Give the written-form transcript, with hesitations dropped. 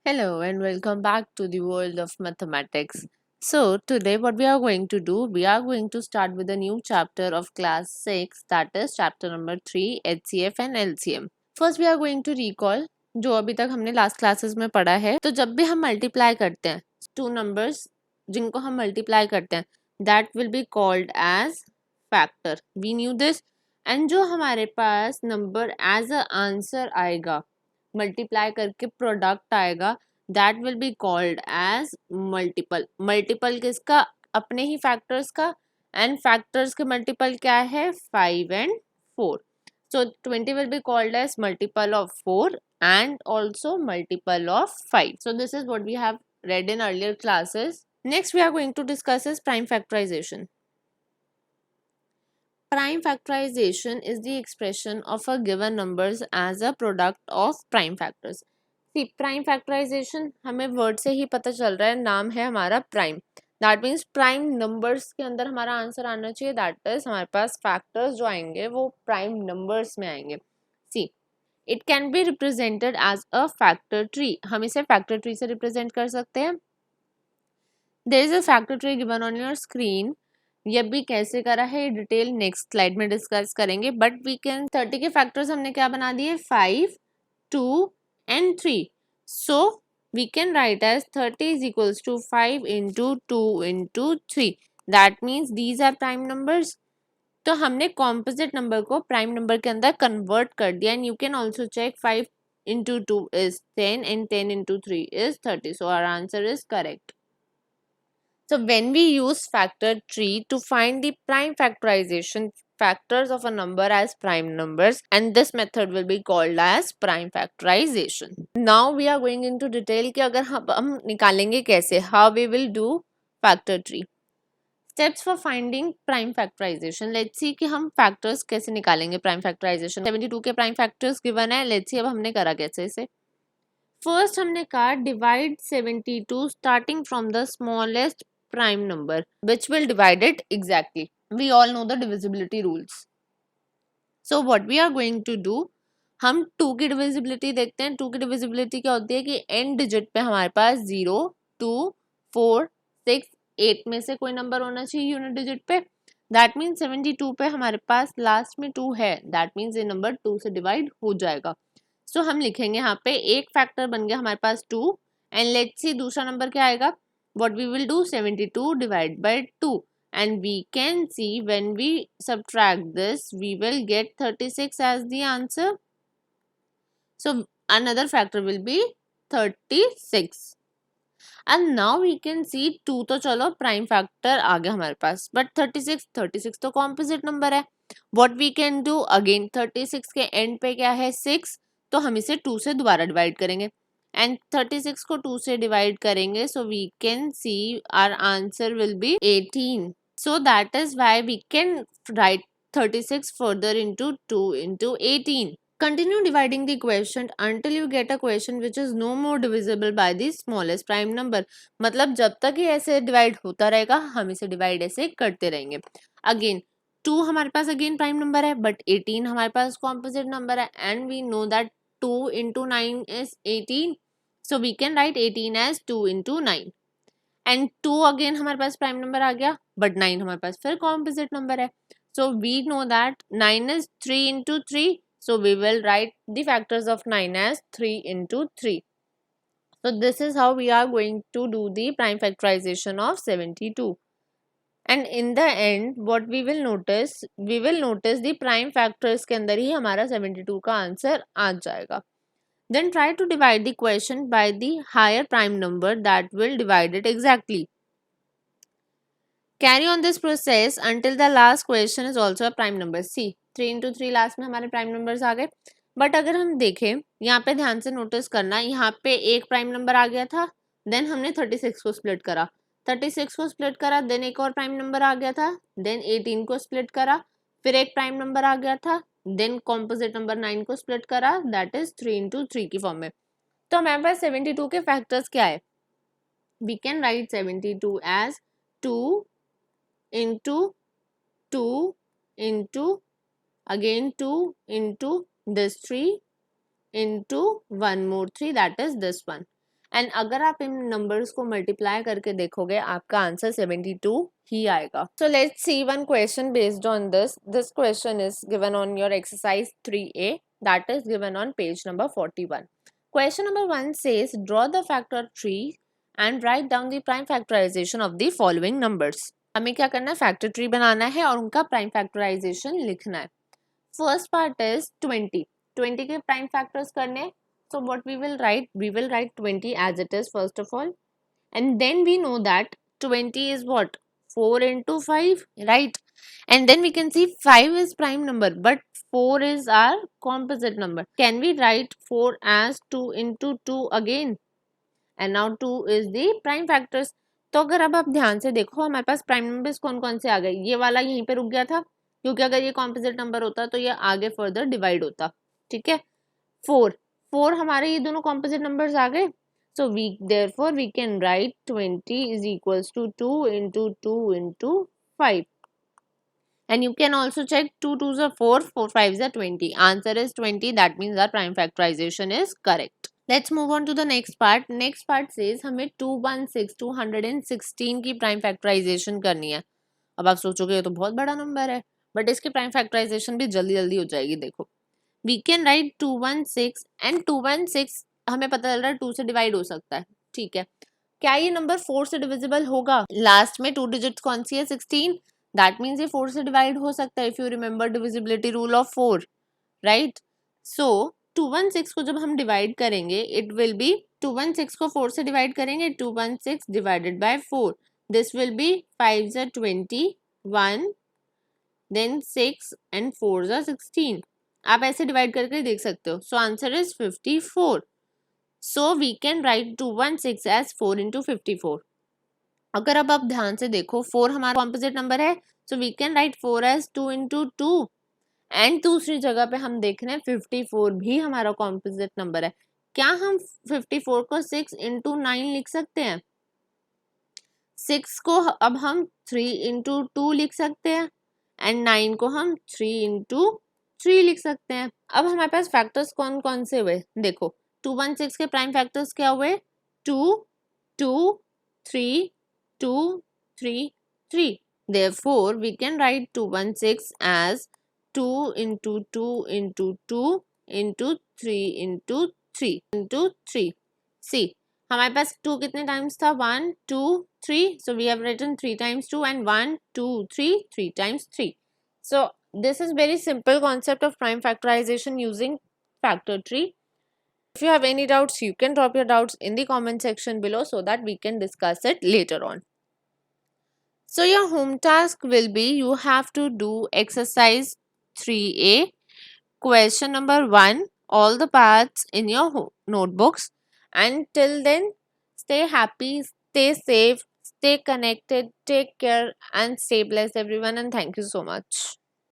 Hello and welcome back to the world of mathematics. So, today what we are going to do, we are going to start with a new chapter of class 6, that is chapter number 3, HCF and LCM. First we are going to recall जो अभी तक हमने last classes में पढ़ा है. तो जब भी हम मल्टीप्लाई करते हैं टू नंबर्स जिनको हम मल्टीप्लाई करते हैं that will be called as factor. We knew this. And जो हमारे पास नंबर एज अ आंसर आएगा मल्टीप्लाई करके प्रोडक्ट आएगा that will be called as multiple. Multiple किसका? अपने ही फैक्टर्स का. एंड फैक्टर्स के मल्टीपल क्या है? 5 and 4. So 20 will be called as multiple of 4 and also multiple of 5. So this is what we have read in earlier classes. Next we are going to discuss is prime factorization. Prime factorization is the expression of a given numbers as a product of prime factors. See, prime factorization हमें word से ही पता चल रहा है, नाम है हमारा prime. That means prime numbers के अंदर हमारा आंसर आना चाहिए. That is हमारे पास factors जो आएंगे वो prime numbers में आएंगे. See, it can be represented as a factor tree. हम इसे factor tree से represent कर सकते हैं. There is a factor tree given on your screen. ये भी कैसे करा है डिटेल नेक्स्ट स्लाइड में डिस्कस करेंगे. बट वी कैन 30 के फैक्टर्स हमने क्या बना दिए? 5, 2 and 3. So we can write as 30 is equals to 5 into 2 into 3. That means these are prime numbers. तो हमने कॉम्पोजिट नंबर को प्राइम नंबर के अंदर कन्वर्ट कर दिया. And you can also check 5 into 2 is 10 and 10 into 3 is 30. So our answer is correct. So when we use factor tree to find the prime factorization factors of a number as prime numbers, and this method will be called as prime factorization. Now we are going into detail कि अगर हम निकालेंगे कैसे, how we will do factor tree. Steps for finding prime factorization. Let's see कि हम factors कैसे निकालेंगे prime factorization. 72 के prime factors given है. Let's see अब हमने करा कैसे इसे. First हमने कहा divide 72 starting from the smallest prime number which will divide it exactly. We all know the divisibility rules. So what we are going to do, हम 2 की divisibility देखते हैं. 2 की divisibility क्या होती है कि end digit पे हमारे पास 0, 2, 4, 6, 8 में से कोई नंबर होना चाहिए यूनिट डिजिट पे. दैट मीन्स 72 पे हमारे पास लास्ट में 2 है. दैट मीन्स ये नंबर 2 से डिवाइड हो जाएगा. सो हम लिखेंगे यहाँ पे एक फैक्टर बन गया हमारे पास 2. एंड लेट्स सी दूसरा नंबर क्या आएगा. what we will do 72 divided by 2, and we can see when we subtract this we will get 36 as the answer. So another factor will be 36. And now we can see 2 तो चलो prime factor आ गया हमारे पास, but 36 तो composite number है. what we can do again 36 के and पे क्या है 6, तो हम इसे 2 से दोबारा डिवाइड करेंगे. एंड 36 को 2 से डिवाइड करेंगे so we can see our answer will be 18. So that is why we can write 36 further into 2 into 18. Continue dividing the quotient until you get a quotient which is no more divisible by the smallest prime number. मतलब जब तक ये ऐसे divide होता रहेगा हम इसे divide ऐसे करते रहेंगे. अगेन 2 हमारे पास अगेन प्राइम नंबर है बट 18 हमारे पास कॉम्पोजिट नंबर है. And we know that 2 into 9 is 18. So we can write 18 as 2 into 9. And 2 again हमारे पास प्राइम नंबर आ गया बट 9 हमारे पास फिर कॉम्पोजिट नंबर है. So we know that 9 is 3 into 3. So we will write the factors of 9 as 3 into 3. So this is how we are going to do the prime factorization of 72. And in the end what we will notice the prime factors के अंदर ही हमारा 72 का answer आ जाएगा. Then try to divide the quotient by the higher prime number that will divide it exactly. Carry on this process until the last question is also a prime number. See 3 into 3 last में हमारे prime numbers आ गए. But अगर हम देखें यहाँ पे ध्यान से नोटिस करना, यहाँ पे एक प्राइम नंबर आ गया था. देन हमने 36 को स्प्लिट करा. 36 को स्प्लिट करा देन एक और प्राइम नंबर आ गया था. देन 18 को स्प्लिट करा. फिर एक प्राइम नंबर आ गया था. देन कॉम्पोजिट नंबर 9 को स्प्लिट करा. दैट इज 3 into 3 की फॉर्म में. तो हमारे पास 72 के फैक्टर्स क्या है? We can write 72 as 2 into 2 into again 2 into this 3 into one more 3, that is this one. And अगर आप इन नंबर्स को मल्टीप्लाई करके देखोगे आपका आंसर 72 ही आएगा. So let's see one question based on this question is given on your exercise 3A that is given on page number 41. Question number 1 says draw the factor tree and write down the prime factorization of the following numbers. हमें क्या करना है, factor tree बनाना है और उनका prime factorisation लिखना है. First part is 20 के प्राइम फैक्टर्स करने. So what we will write 20 as it is first of all, and then we know that 20 is what, 4 into 5, right? And then we can see 5 is prime number but 4 is our composite number. Can we write 4 as 2 into 2 again? And now 2 is the prime factors. तो अगर अब आप ध्यान से देखो हमारे पास prime numbers कौन कौन से आ गए. ये वाला यहीं पे रुक गया था क्योंकि अगर ये कॉम्पोजिट नंबर होता तो ये आगे फर्दर डिवाइड होता. ठीक है, 4 हमारे ये दोनों कॉम्पोजिट नंबर्स आ गए. So therefore we can write 20 is equals to 2 into 2 into 5. And you can also check 2 2s are 4, 4 5s are 20. Answer is 20. That means our prime factorization is correct. Let's move on to the next part. Next part says हमें 216 की prime factorisation करनी है. अब आप सोचोगे ये तो बहुत बड़ा नंबर है बट इसकी प्राइम फैक्टराइजेशन भी जल्दी जल्दी हो जाएगी. देखो वी कैन राइट 216 एंड 216 हमें पता चल रहा है 2 से डिवाइड हो सकता है. ठीक है, क्या ये नंबर 4 से डिविजिबल होगा? लास्ट में 2 डिजिट्स कौन सी है, 16. दैट मीन्स ये 4 से डिवाइड हो सकता है if you remember divisibility rule of 4, right? So 216 को जब हम डिवाइड करेंगे इट विल बी 216 को 4 से डिवाइड करेंगे 216 divided by 4. This will be 5 are 21 then 6 and 4 are 16. आप ऐसे डिवाइड करके देख सकते हो. So answer is 54. So we can write 216 as 4 into 54. अगर अब आप ध्यान से देखो 4 हमारा कॉम्पोजिट नंबर है so we can write 4 as 2 into 2. And दूसरी जगह पे हम देख रहे हैं 54 भी हमारा कॉम्पोजिट नंबर है. क्या हम 54 को 6 into 9 लिख सकते हैं? 6 को अब हम 3 into 2 लिख सकते हैं एंड 9 को हम 3 into 3 लिख सकते हैं. अब हमारे पास फैक्टर्स कौन कौन से हुए देखो. 216 के प्राइम फैक्टर्स क्या हुए? 2 2 3 2 3 3. Therefore we can write 216 as 2 into 2 into 2 into 3 into 3 into 3. See, हमारे पास 2 कितने टाइम्स था? 1 2 3. So we have written 3 times 2 and 1 2 3 3 times 3. So this is very simple concept of prime factorization using factor tree. If you have any doubts, you can drop your doubts in the comment section below so that we can discuss it later on. So your home task will be you have to do exercise 3A, question number 1, all the parts in your notebooks. And till then, stay happy, stay safe, stay connected, take care and stay blessed everyone, and thank you so much.